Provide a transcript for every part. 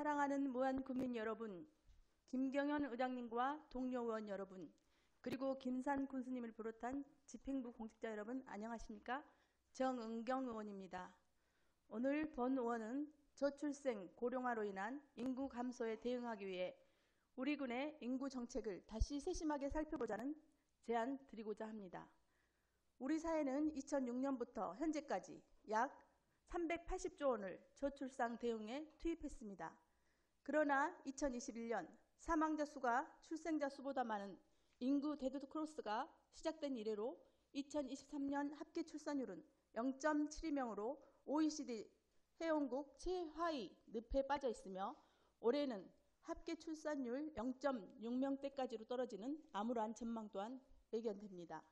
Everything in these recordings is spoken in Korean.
사랑하는 무한국민 여러분, 김경현 의장님과 동료 의원 여러분, 그리고 김산 군수님을 비롯한 집행부 공직자 여러분 안녕하십니까? 정은경 의원입니다. 오늘 본 의원은 저출생 고령화로 인한 인구 감소에 대응하기 위해 우리 군의 인구 정책을 다시 세심하게 살펴보자는 제안 드리고자 합니다. 우리 사회는 2006년부터 현재까지 약 380조 원을 저출산 대응에 투입했습니다. 그러나 2021년 사망자 수가 출생자 수보다 많은 인구 데드 크로스가 시작된 이래로 2023년 합계 출산율은 0.72명으로 OECD 회원국 최하위 늪에 빠져 있으며 올해는 합계 출산율 0.6명대까지로 떨어지는 암울한 전망 또한 예견됩니다.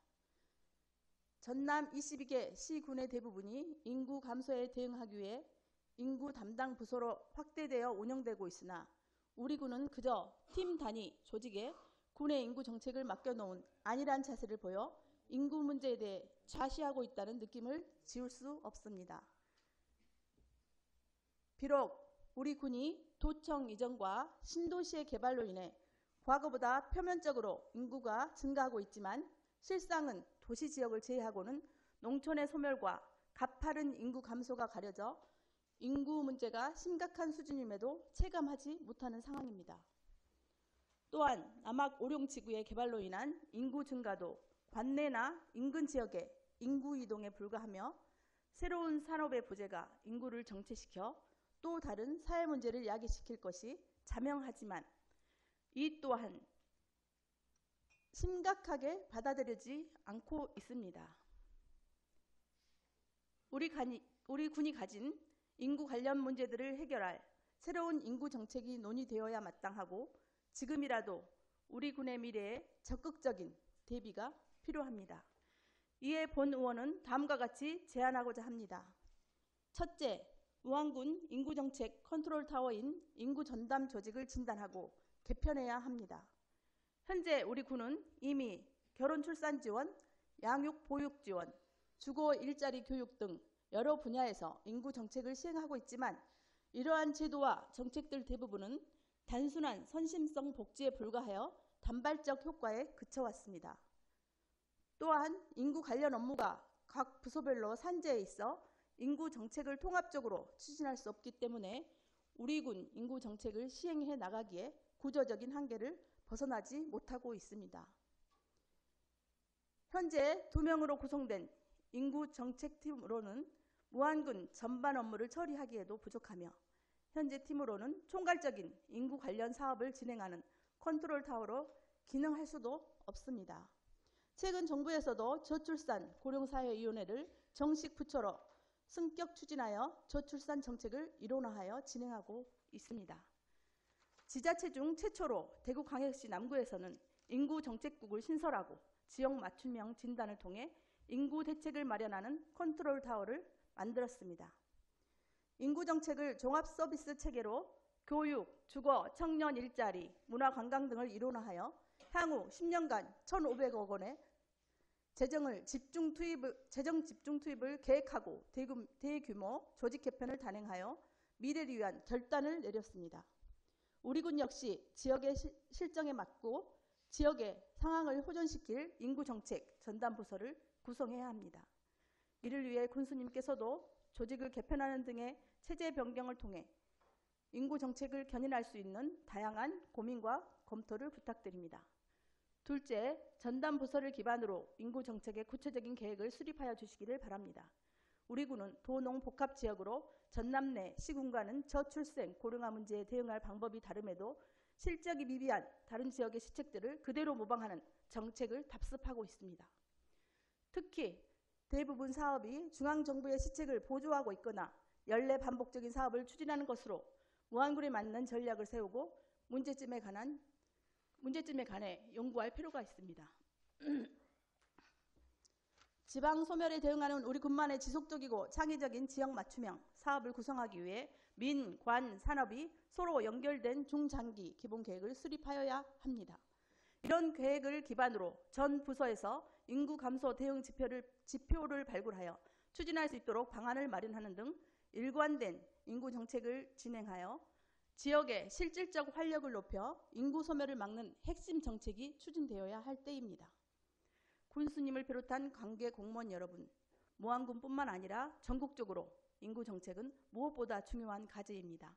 전남 22개 시군의 대부분이 인구 감소에 대응하기 위해 인구 담당 부서로 확대되어 운영되고 있으나 우리 군은 그저 팀 단위 조직에 군의 인구 정책을 맡겨놓은 안일한 자세를 보여 인구 문제에 대해 좌시하고 있다는 느낌을 지울 수 없습니다. 비록 우리 군이 도청 이전과 신도시의 개발로 인해 과거보다 표면적으로 인구가 증가하고 있지만 실상은 도시 지역을 제외하고는 농촌의 소멸과 가파른 인구 감소가 가려져 인구 문제가 심각한 수준임에도 체감하지 못하는 상황입니다. 또한 남학 오룡지구의 개발로 인한 인구 증가도 관내나 인근 지역의 인구 이동에 불과하며 새로운 산업의 부재가 인구를 정체시켜 또 다른 사회 문제를 야기시킬 것이 자명하지만 이 또한 심각하게 받아들여지지 않고 있습니다. 우리 군이 가진 인구 관련 문제들을 해결할 새로운 인구 정책이 논의되어야 마땅하고 지금이라도 우리 군의 미래에 적극적인 대비가 필요합니다. 이에 본 의원은 다음과 같이 제안하고자 합니다. 첫째, 무안군 인구정책 컨트롤타워인 인구전담 조직을 진단하고 개편해야 합니다. 현재 우리 군은 이미 결혼 출산 지원, 양육 보육 지원, 주거 일자리 교육 등 여러 분야에서 인구 정책을 시행하고 있지만 이러한 제도와 정책들 대부분은 단순한 선심성 복지에 불과하여 단발적 효과에 그쳐왔습니다. 또한 인구 관련 업무가 각 부서별로 산재해 있어 인구 정책을 통합적으로 추진할 수 없기 때문에 우리 군 인구 정책을 시행해 나가기에 구조적인 한계를 벗어나지 못하고 있습니다. 현재 2명으로 구성된 인구정책팀으로는 무안군 전반 업무를 처리하기에도 부족하며 현재 팀으로는 총괄적인 인구 관련 사업을 진행하는 컨트롤타워로 기능할 수도 없습니다. 최근 정부에서도 저출산 고령사회위원회를 정식 부처로 승격 추진하여 저출산 정책을 일원화하여 진행하고 있습니다. 지자체 중 최초로 대구광역시 남구에서는 인구정책국을 신설하고 지역 맞춤형 진단을 통해 인구 대책을 마련하는 컨트롤타워를 만들었습니다. 인구정책을 종합서비스 체계로 교육, 주거, 청년 일자리, 문화관광 등을 일원화하여 향후 10년간 1,500억 원의 재정 집중 투입을 계획하고 대규모 조직 개편을 단행하여 미래를 위한 결단을 내렸습니다. 우리 군 역시 지역의 실정에 맞고 지역의 상황을 호전시킬 인구정책 전담부서를 구성해야 합니다. 이를 위해 군수님께서도 조직을 개편하는 등의 체제 변경을 통해 인구정책을 견인할 수 있는 다양한 고민과 검토를 부탁드립니다. 둘째, 전담부서를 기반으로 인구정책의 구체적인 계획을 수립하여 주시기를 바랍니다. 우리 군은 도농복합지역으로 전남 내 시군과는 저출생, 고령화 문제에 대응할 방법이 다름에도 실적이 미비한 다른 지역의 시책들을 그대로 모방하는 정책을 답습하고 있습니다. 특히 대부분 사업이 중앙정부의 시책을 보조하고 있거나 연례 반복적인 사업을 추진하는 것으로 무안군에 맞는 전략을 세우고 문제점에 관해 연구할 필요가 있습니다. 지방 소멸에 대응하는 우리 군만의 지속적이고 창의적인 지역 맞춤형 사업을 구성하기 위해 민, 관, 산업이 서로 연결된 중장기 기본 계획을 수립하여야 합니다. 이런 계획을 기반으로 전 부서에서 인구 감소 대응 지표를 발굴하여 추진할 수 있도록 방안을 마련하는 등 일관된 인구 정책을 진행하여 지역의 실질적 활력을 높여 인구 소멸을 막는 핵심 정책이 추진되어야 할 때입니다. 군수님을 비롯한 관계 공무원 여러분, 무안군뿐만 아니라 전국적으로 인구 정책은 무엇보다 중요한 과제입니다.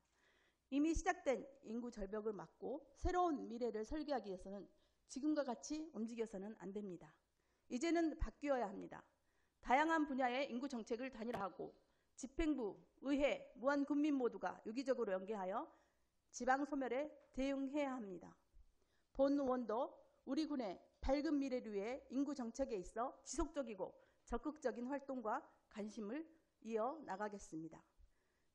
이미 시작된 인구 절벽을 막고 새로운 미래를 설계하기 위해서는 지금과 같이 움직여서는 안 됩니다. 이제는 바뀌어야 합니다. 다양한 분야의 인구 정책을 단일화하고 집행부, 의회, 무안군민 모두가 유기적으로 연계하여 지방 소멸에 대응해야 합니다. 본 의원도 우리 군의 밝은 미래를 위해 인구 정책에 있어 지속적이고 적극적인 활동과 관심을 이어 나가겠습니다.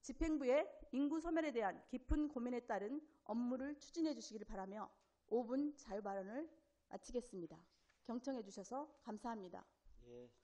집행부의 인구 소멸에 대한 깊은 고민에 따른 업무를 추진해 주시기를 바라며 5분 자유 발언을 마치겠습니다. 경청해 주셔서 감사합니다. 예.